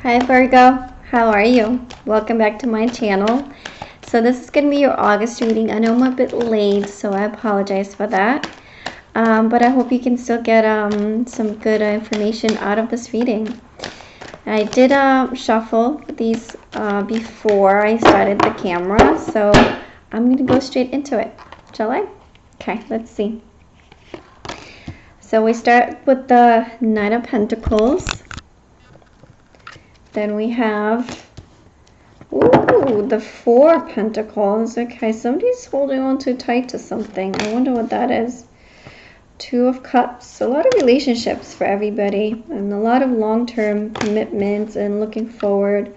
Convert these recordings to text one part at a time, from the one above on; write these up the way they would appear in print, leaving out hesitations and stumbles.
Hi Virgo, how are you? Welcome back to my channel. So this is going to be your August reading. I know I'm a bit late, so I apologize for that. But I hope you can still get some good information out of this reading. I did shuffle these before I started the camera, so I'm going to go straight into it. Shall I? Okay, let's see. So we start with the Knight of Pentacles. Then we have, ooh, the Four of Pentacles. Okay, somebody's holding on too tight to something. I wonder what that is. Two of Cups. A lot of relationships for everybody. And a lot of long-term commitments and looking forward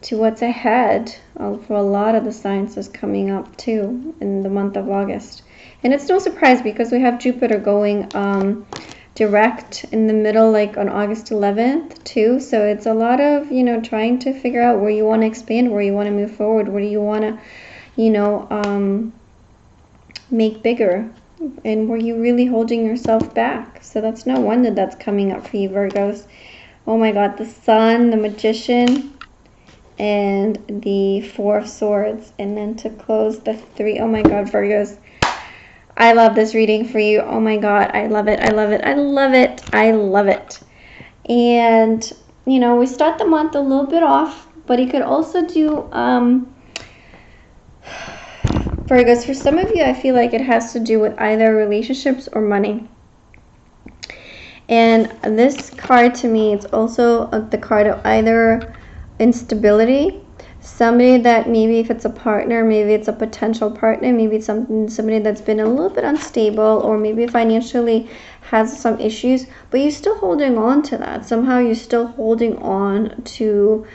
to what's ahead for a lot of the signs that's coming up too in the month of August. And it's no surprise because we have Jupiter going direct in the middle, like on August 11th too. So it's a lot of, trying to figure out where you want to expand, where you want to move forward, where do you want to, make bigger, and were you really holding yourself back? So that's no wonder that's coming up for you, Virgos. Oh my God, the Sun, the Magician, and the Four of Swords. And then to close, the Three. Oh my God, Virgos. I love this reading for you. Oh my God, I love it. I love it. I love it. I love it. And, we start the month a little bit off, but you could also do, Virgos, for some of you, I feel like it has to do with either relationships or money. And this card to me, it's also the card of either instability, somebody that maybe if it's a partner, maybe it's a potential partner, maybe it's somebody that's been a little bit unstable, or maybe financially has some issues, but you're still holding on to that. Somehow you're still holding on to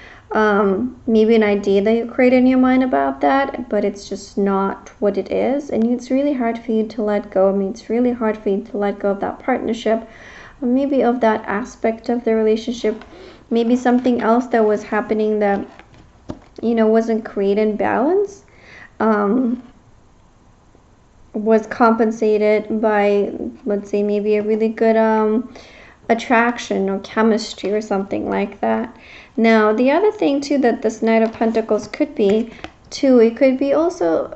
maybe an idea that you create in your mind about that, but it's just not what it is, and it's really hard for you to let go. I mean, it's really hard for you to let go of that partnership, or maybe of that aspect of the relationship, maybe something else that was happening that wasn't creating balance, was compensated by, let's say, maybe a really good attraction or chemistry or something like that. Now, the other thing too that this Knight of Pentacles could be too, it could be also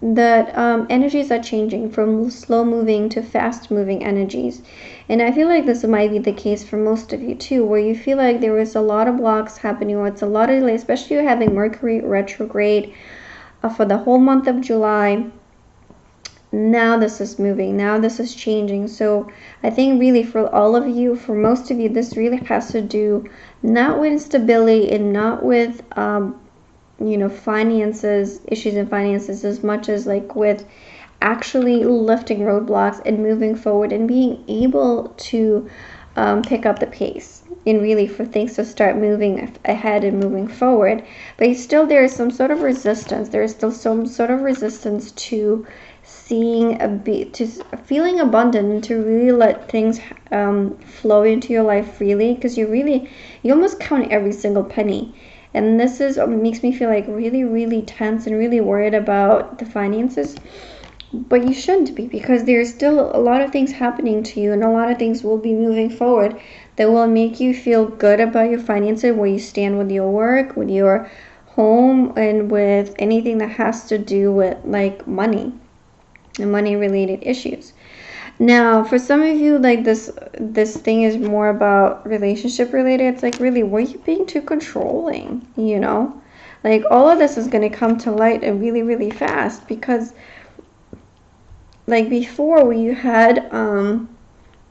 that energies are changing from slow moving to fast moving energies. And I feel like this might be the case for most of you too, where you feel like there was a lot of blocks happening, or it's a lot of delay, especially you're having Mercury retrograde for the whole month of July. Now this is moving, now this is changing. So I think really for all of you, for most of you, this really has to do not with instability and not with finances, issues in finances, as much as like with actually lifting roadblocks and moving forward and being able to pick up the pace and really for things to start moving ahead and moving forward. But still there is some sort of resistance. There is still some sort of resistance to feeling abundant, and to really let things flow into your life freely, because you almost count every single penny. And this makes me feel like really, really tense and really worried about the finances. But you shouldn't be, because there's still a lot of things happening to you, and a lot of things will be moving forward that will make you feel good about your finances, where you stand with your work, with your home, and with anything that has to do with like money and money related issues. Now, for some of you, like this thing is more about relationship related. It's like, really, were you being too controlling? Like all of this is going to come to light and really, really fast, because like before, where you had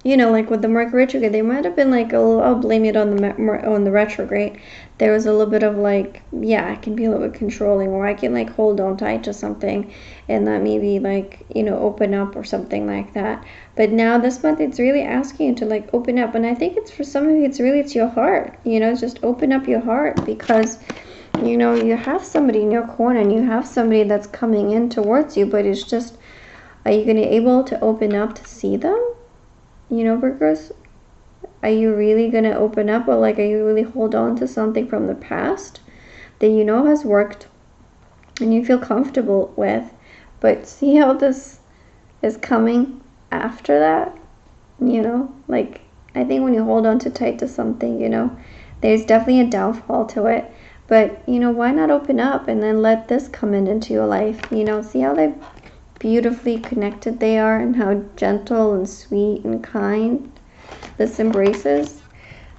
like with the Mercury retrograde, they might have been like, I'll blame it on the retrograde. There was a little bit of like, yeah, I can be a little bit controlling, or I can like hold on tight to something and not maybe like, open up or something like that. But now this month, it's really asking you to like open up. And I think it's for some of you, it's your heart, just open up your heart, because you have somebody in your corner, and you have somebody that's coming in towards you, but it's just, are you going to be able to open up to see them? Virgos, are you really going to open up, or like, are you really hold on to something from the past that has worked and you feel comfortable with, but see how this is coming after that? Like, I think when you hold on too tight to something, There's definitely a downfall to it. But, why not open up and then let this come into your life? See how they beautifully connected they are and how gentle and sweet and kind this embraces.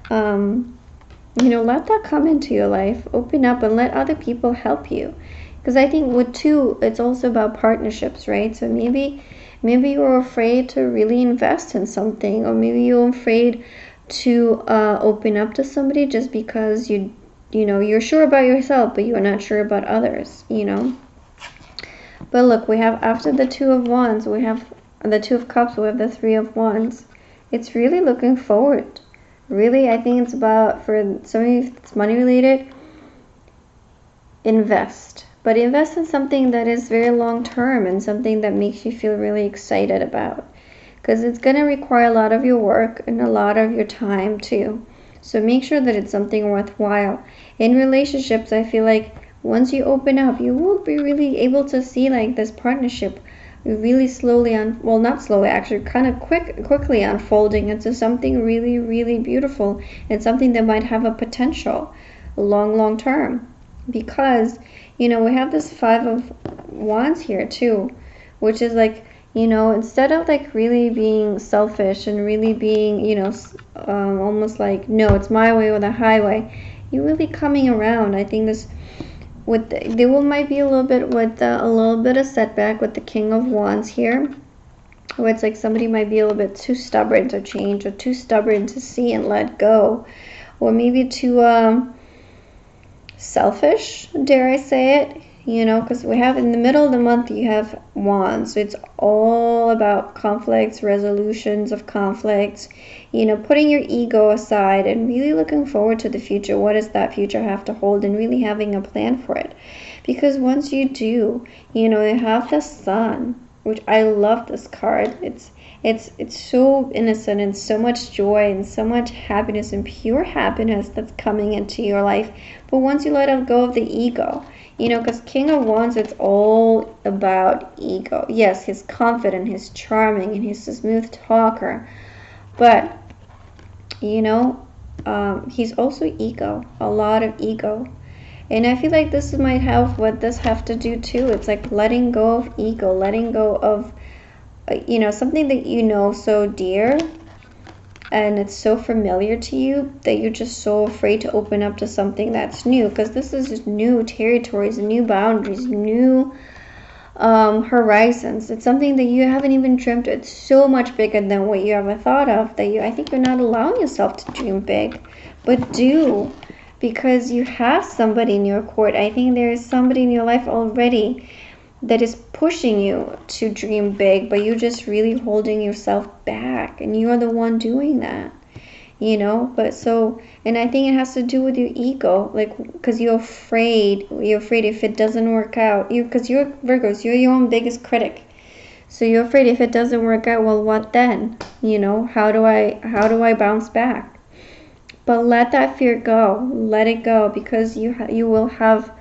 Let that come into your life. Open up and let other people help you. Because I think with two, it's also about partnerships, right? So maybe you're afraid to really invest in something, or maybe you're afraid to open up to somebody just because you're sure about yourself, but you're not sure about others, But look, we have, after the Two of Wands, we have the Two of Cups, we have the Three of Wands. It's really looking forward. Really, I think it's about, for some of you, it's money related, invest. But invest in something that is very long term and something that makes you feel really excited about. Because it's going to require a lot of your work and a lot of your time too. So make sure that it's something worthwhile. In relationships, I feel like once you open up, you will be really able to see like this partnership really slowly, well, not slowly, actually kind of quickly unfolding into something really, really beautiful, and something that might have a potential long term. Because, we have this Five of Wands here too, which is like, instead of like really being selfish and really being, almost like, no, it's my way or the highway, you're really coming around. I think this, there might be a little bit of setback with the King of Wands here, where it's like somebody might be a little bit too stubborn to change, or too stubborn to see and let go, or maybe too selfish, dare I say it, because we have in the middle of the month, you have Wands, so it's all about conflicts, resolutions of conflicts, putting your ego aside and really looking forward to the future. What does that future have to hold, and really having a plan for it? Because once you do, you have the Sun, which I love this card. It's so innocent and so much joy and so much happiness and pure happiness that's coming into your life. But once you let go of the ego, because King of Wands, it's all about ego. Yes, he's confident, he's charming, and he's a smooth talker. But, he's also ego, a lot of ego. And I feel like this might have what this have to do too. It's like letting go of ego, letting go of, something that so dear, and it's so familiar to you that you're just so afraid to open up to something that's new. Because this is just new territories, new boundaries, new horizons. It's something that you haven't even dreamt of. It's so much bigger than what you ever thought of, that I think you're not allowing yourself to dream big. But do. Because you have somebody in your court. I think there is somebody in your life already that is pushing you to dream big, but you're just really holding yourself back, and you're the one doing that, and I think it has to do with your ego, like, because you're afraid if it doesn't work out, because you're Virgos, you're your own biggest critic. So you're afraid if it doesn't work out, well, what then? How do I bounce back? But let that fear go. Let it go, because you will have,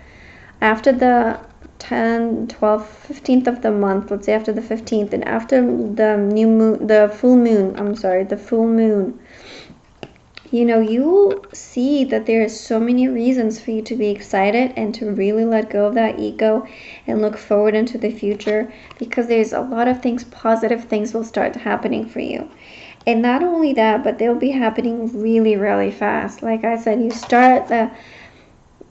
after the 10th, 12th, 15th of the month, let's say after the 15th, and after the full moon, you'll see that there are so many reasons for you to be excited and to really let go of that ego and look forward into the future, because there's a lot of things, positive things will start happening for you. And not only that, but they'll be happening really, really fast. Like I said, you start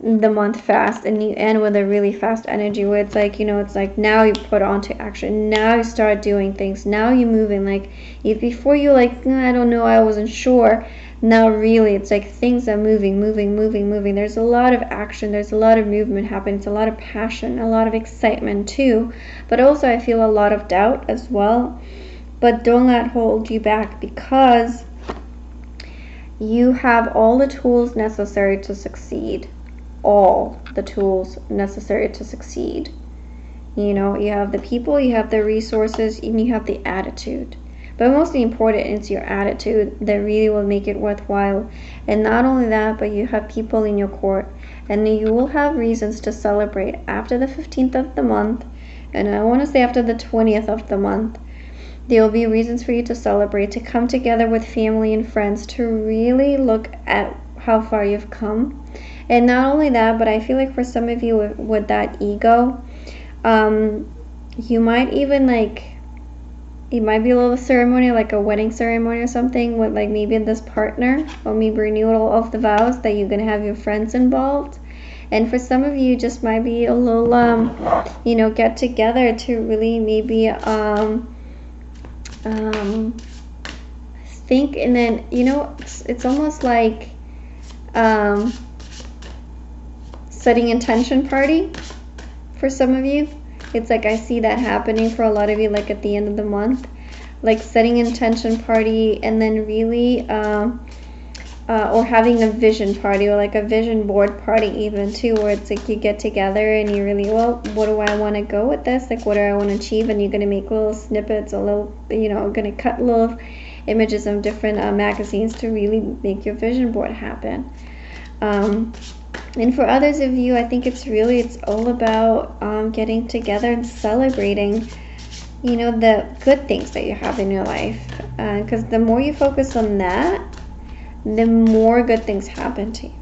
the month fast and you end with a really fast energy, where it's like, it's like now you put on to action, now you start doing things, now you're moving. Like, if before you like, I don't know, I wasn't sure, now really it's like things are moving. There's a lot of action, there's a lot of movement happening, it's a lot of passion, a lot of excitement too, but also I feel a lot of doubt as well. But don't let it hold you back, because you have all the tools necessary to succeed. All the tools necessary to succeed. You have the people, you have the resources, and you have the attitude. But mostly important is your attitude that really will make it worthwhile. And not only that, but you have people in your court, and you will have reasons to celebrate after the 15th of the month, and I want to say after the 20th of the month. There will be reasons for you to celebrate, to come together with family and friends, to really look at how far you've come. And not only that, but I feel like for some of you with that ego, you might even like, it might be a little ceremony, like a wedding ceremony or something, with like maybe this partner, or maybe renewal of the vows, that you're gonna have your friends involved. And for some of you, just might be a little you know, get together to really maybe think. And then, you know, it's almost like setting intention party for some of you. It's like I see that happening for a lot of you, like at the end of the month, like setting intention party, and then really or having a vision party, or like a vision board party even too, where it's like you get together and you really, well, what do I want to go with this, like what do I want to achieve, and you're going to make little snippets, a little, you know, going to cut little images of different magazines to really make your vision board happen. And for others of you, I think it's all about getting together and celebrating, you know, the good things that you have in your life, because the more you focus on that, the more good things happen to you.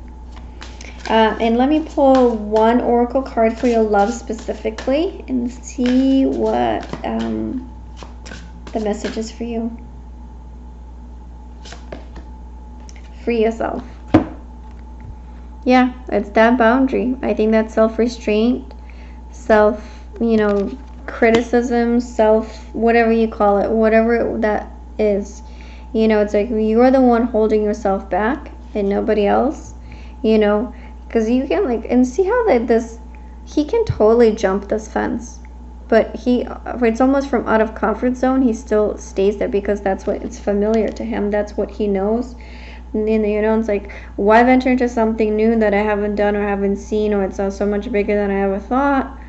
And let me pull one oracle card for your love specifically and see what the message is for you. Free yourself. Yeah, it's that boundary. I think that self-restraint, you know, criticism, whatever you call it, whatever that is. You know, it's like you're the one holding yourself back and nobody else, you know, because you can like, and see how he can totally jump this fence, but it's almost from out of comfort zone. He still stays there because that's what it's familiar to him. That's what he knows. And then, you know, it's like, why venture into something new that I haven't done or haven't seen, or it's so much bigger than I ever thought.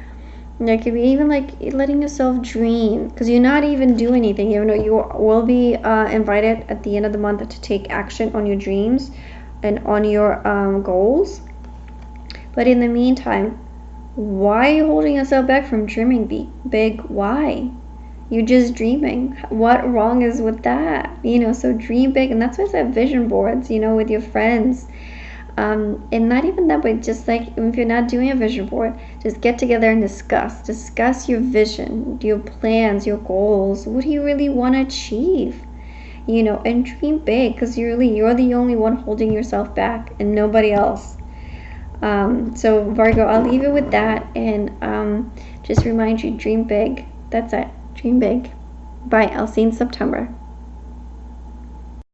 And it could be even like letting yourself dream, because you're not even doing anything, even though you will be invited at the end of the month to take action on your dreams and on your goals. But in the meantime, why are you holding yourself back from dreaming big? Why? You're just dreaming. What wrong is with that? You know, so dream big. And that's why I said vision boards, you know, with your friends. And not even that, but just like if you're not doing a vision board, just get together and discuss your vision, your plans, your goals. What do you really want to achieve? You know, and dream big, because you're the only one holding yourself back and nobody else. So Virgo, I'll leave you with that, and just remind you, dream big. That's it. Dream big. Bye. I'll see you in September.